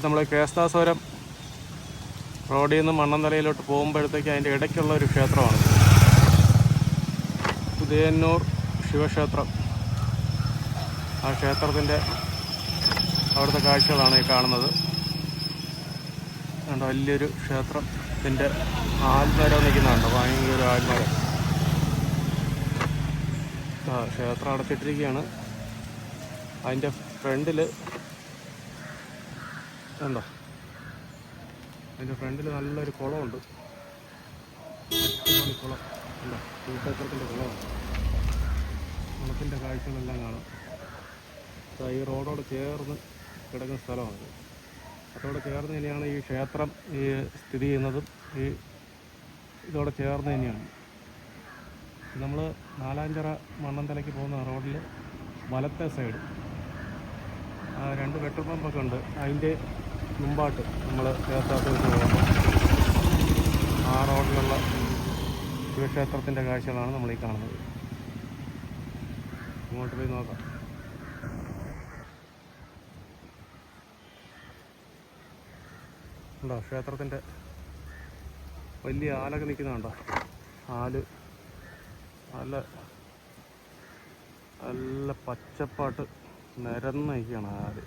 നമ്മൾ കേസ്താസ്വരം റോഡിൽ നിന്ന് മണ്ണന്തലയിലോട്ട് പോകുമ്പോഴത്തേക്ക് അതിൻ്റെ ഇടയ്ക്കുള്ള ഒരു ക്ഷേത്രമാണ് ഉദയന്നൂർ ശിവക്ഷേത്രം. ആ ക്ഷേത്രത്തിൻ്റെ അവിടുത്തെ കാഴ്ചകളാണ് ഈ കാണുന്നത്. കണ്ടോ, വലിയൊരു ക്ഷേത്രത്തിൻ്റെ ആൽമരം നിൽക്കുന്നുണ്ടോ, ഭയങ്കര ആൽമരം. ക്ഷേത്രം അടച്ചിട്ടിരിക്കുകയാണ്. അതിൻ്റെ ഫ്രണ്ടിൽ കണ്ടോ, അതിൻ്റെ ഫ്രണ്ടിൽ നല്ലൊരു കുളമുണ്ട്. അടിപൊളി കുളം കണ്ടോ, ശിവക്ഷേത്രത്തിൻ്റെ കുളമാണ്. കുളത്തിൻ്റെ കാഴ്ചകളെല്ലാം കാണാം. ഈ റോഡോട് ചേർന്ന് കിടക്കുന്ന സ്ഥലമാണ്. അതോടെ ചേർന്ന് തന്നെയാണ് ഈ ക്ഷേത്രം സ്ഥിതി ചെയ്യുന്നതും. ഇതോടെ ചേർന്ന് തന്നെയാണ്. നമ്മൾ നാലാഞ്ചിറ മണ്ണന്തലയ്ക്ക് പോകുന്ന റോഡിൽ വലത്തെ സൈഡ് 2 പെട്രോൾ പമ്പൊക്കെ ഉണ്ട്. അതിൻ്റെ മുമ്പാട്ട് നമ്മൾ ക്ഷേത്രത്തിൽ പോകുമ്പോൾ ആ റോഡിലുള്ള ശിവക്ഷേത്രത്തിൻ്റെ കാഴ്ചകളാണ് നമ്മളീ കാണുന്നത്. ഇങ്ങോട്ട് പോയി നോക്കാം. ഉണ്ടോ, ക്ഷേത്രത്തിൻ്റെ വലിയ ആലൊക്കെ നിൽക്കുന്നുണ്ടോ? ആല് നല്ല നല്ല പച്ചപ്പാട്ട് നിരന്ന് നിൽക്കുകയാണ് ആല്.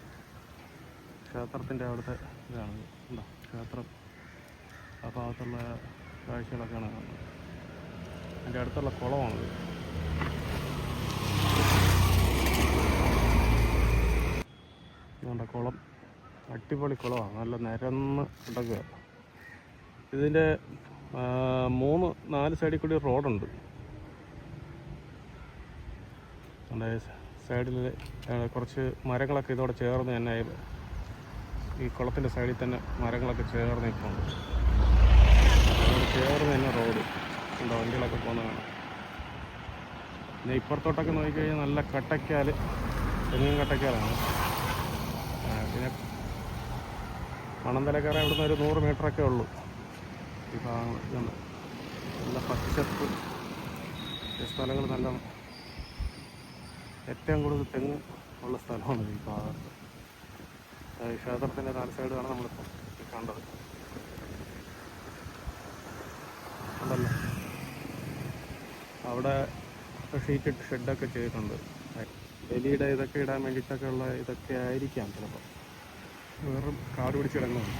ക്ഷേത്രത്തിൻ്റെ അവിടുത്തെ ഇതാണ്. ഉണ്ടോ, ക്ഷേത്രം ആ ഭാഗത്തുള്ള കാഴ്ചകളൊക്കെയാണ് കാണുന്നത്. അതിൻ്റെ അടുത്തുള്ള കുളമാണത്. ഇതുകൊണ്ട് കുളം അടിപൊളി കുളമാണ്, നല്ല നിരന്ന് കിടക്കുക. ഇതിൻ്റെ 3-4 സൈഡിൽ കൂടി റോഡുണ്ട്. സൈഡിൽ കുറച്ച് മരങ്ങളൊക്കെ ഇതോടെ ചേർന്ന് തന്നെ ഈ കുളത്തിൻ്റെ സൈഡിൽ തന്നെ മരങ്ങളൊക്കെ ചേർന്ന് നിൽക്കുന്നുണ്ട്. അതോടെ ചേർന്ന് തന്നെ റോഡ് ഉണ്ടോ, വണ്ടികളൊക്കെ പോകുന്ന കാണാം. പിന്നെ ഇപ്പുറത്തോട്ടൊക്കെ നോക്കിക്കഴിഞ്ഞാൽ നല്ല കട്ടയ്ക്കാൽ, തെങ്ങും കട്ടയ്ക്കാലാണ്. പിന്നെ മണ്ണന്തലക്കര ഇവിടുന്ന് ഒരു 100 മീറ്ററൊക്കെ ഉള്ളൂ. ഈ ഭാഗങ്ങൾ ഇതുണ്ട്, നല്ല പച്ചപ്പ് സ്ഥലങ്ങൾ, നല്ല ഏറ്റവും കൂടുതൽ തെങ്ങ് ഉള്ള സ്ഥലമാണ് ഈ ഭാഗത്ത്. ക്ഷേത്രത്തിൻ്റെ 4 സൈഡാണ് നമ്മളിപ്പോൾ കണ്ടത്. ഉണ്ടല്ലോ, അവിടെ ഷീറ്റിട്ട് ഷെഡൊക്കെ ചെയ്തിട്ടുണ്ട്. എലിയുടെ ഇതൊക്കെ ഇടാൻ വേണ്ടിയിട്ടൊക്കെ ഉള്ള ഇതൊക്കെ ആയിരിക്കാം ചിലപ്പോൾ. വെറും കാട് പിടിച്ച് കിടങ്ങുന്നു.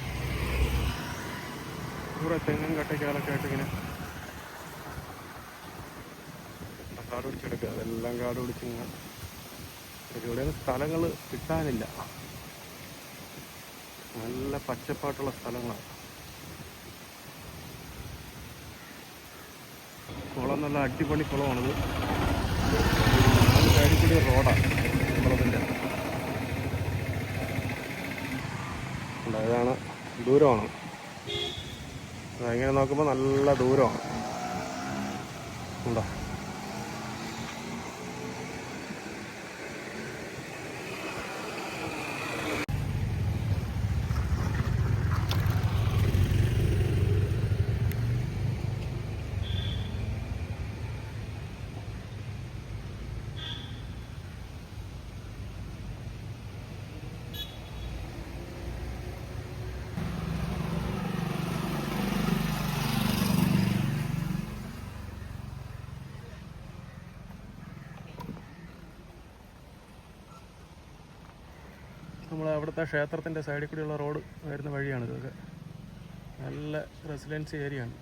ഇവിടെ തെങ്ങും കട്ടയ്ക്കാലൊക്കെ ആയിട്ട് ഇങ്ങനെ കാട് പിടിച്ചെടുക്കുക. അതെല്ലാം കാട് പിടിച്ചിങ്ങനെ ഇവിടെയൊന്നും സ്ഥലങ്ങൾ കിട്ടാനില്ല. നല്ല പച്ചപ്പാട്ടുള്ള സ്ഥലങ്ങളാണ്. കുളം നല്ല അടിപൊളി കുളമാണിത്. 4 സൈഡിൽ കൂടി റോഡാണ് കുളത്തിൻ്റെ. ഇതാണ് ദൂരമാണ്. ഇങ്ങനെ നോക്കുമ്പോൾ നല്ല ദൂരമാണ്. ഉണ്ടോ, നമ്മൾ അവിടുത്തെ ക്ഷേത്രത്തിൻ്റെ സൈഡിൽ കൂടിയുള്ള റോഡ് വരുന്ന വഴിയാണ് ഇതൊക്കെ. നല്ല റെസിഡൻസി ഏരിയയാണ്.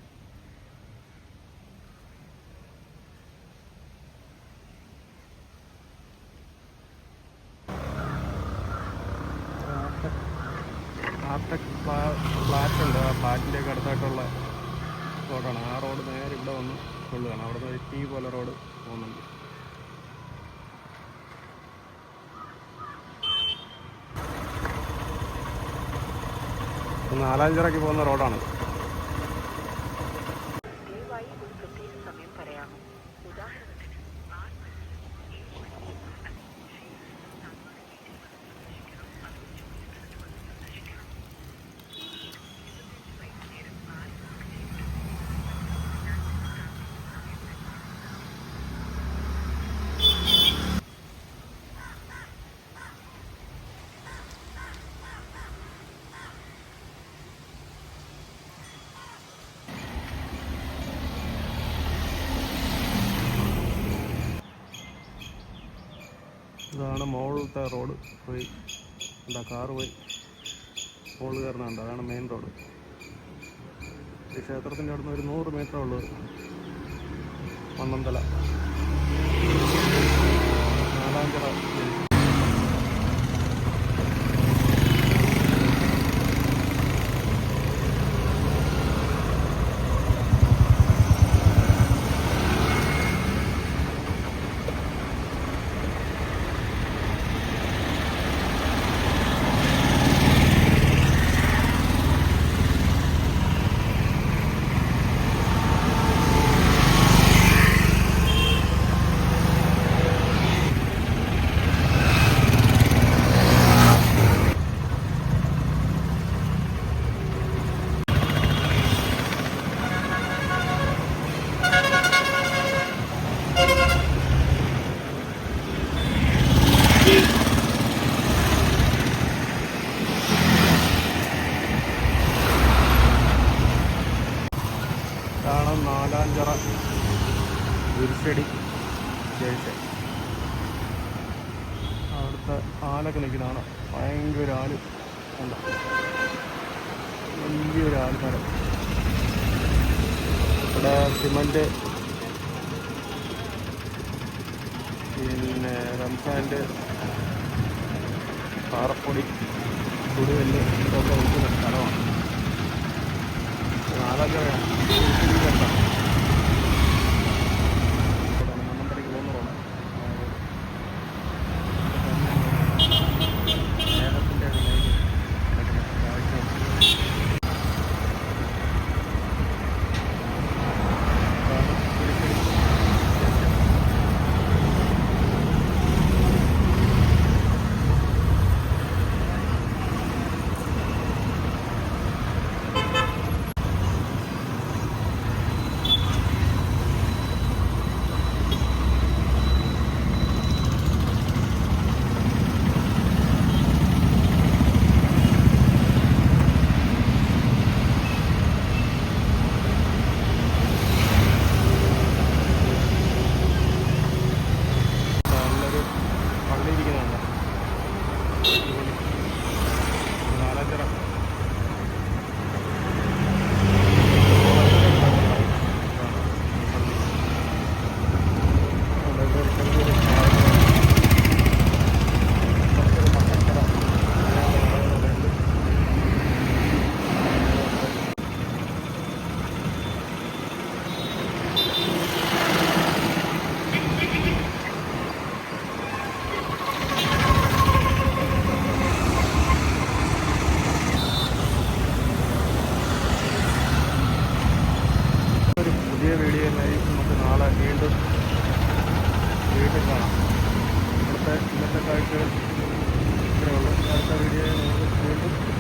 ഫ്ലാറ്റ് ഉണ്ട്. ആ ഫ്ലാറ്റിൻ്റെയൊക്കെ അടുത്തായിട്ടുള്ള റോഡാണ്. ആ റോഡ് നേരെ ഇവിടെ വന്ന് കൊള്ളുകയാണ്. അവിടെ നിന്ന് ടീ പോലെ റോഡ് പോകുന്നുണ്ട്. നാലാഞ്ചിറയ്ക്ക് പോകുന്ന റോഡാണ്. ഇതാണ് മുകളിലത്തെ റോഡ്. പോയി എന്താ കാറ് പോയി മുകളിൽ കയറുന്നുണ്ട്. അതാണ് മെയിൻ റോഡ്. ഈ ക്ഷേത്രത്തിൻ്റെ അവിടുന്ന് ഒരു 100 മീറ്ററേ ഉള്ളൂ മണ്ണന്തല നാലാഞ്ചിറ. ഇതാണ് നാലാഞ്ചിറ കുരിശടി ജംഗ്ഷൻ. അവിടുത്തെ ആലൊക്കെ നിൽക്കുന്നതാണ്. ഭയങ്കര ആല് ഉണ്ട്. വലിയൊരു ആൽമരം. ഇവിടെ സിമൻറ്റ്, പിന്നെ റംസാൻ്റെ പാറപ്പൊടി, ചുടുകല്ല് ഇതൊക്കെ വിൽക്കുന്ന സ്ഥലമാണ്. നാലാഞ്ചിറയാണ്. മണ്ണന്തലയ്ക്ക് പോകുന്ന റോഡാണ്. മേഘത്തിൻ്റെ ഇടയിലേക്ക് കിടക്കുന്ന കാഴ്ചയാണ്. പുതിയ വീഡിയോയുമായി നമുക്ക് നാളെ വീണ്ടും കാണാം. ഇന്നത്തെ കാഴ്ചകൾ ഇത്രയേ ഉള്ളൂ. അടുത്ത വീഡിയോയിൽ നമുക്ക് വീണ്ടും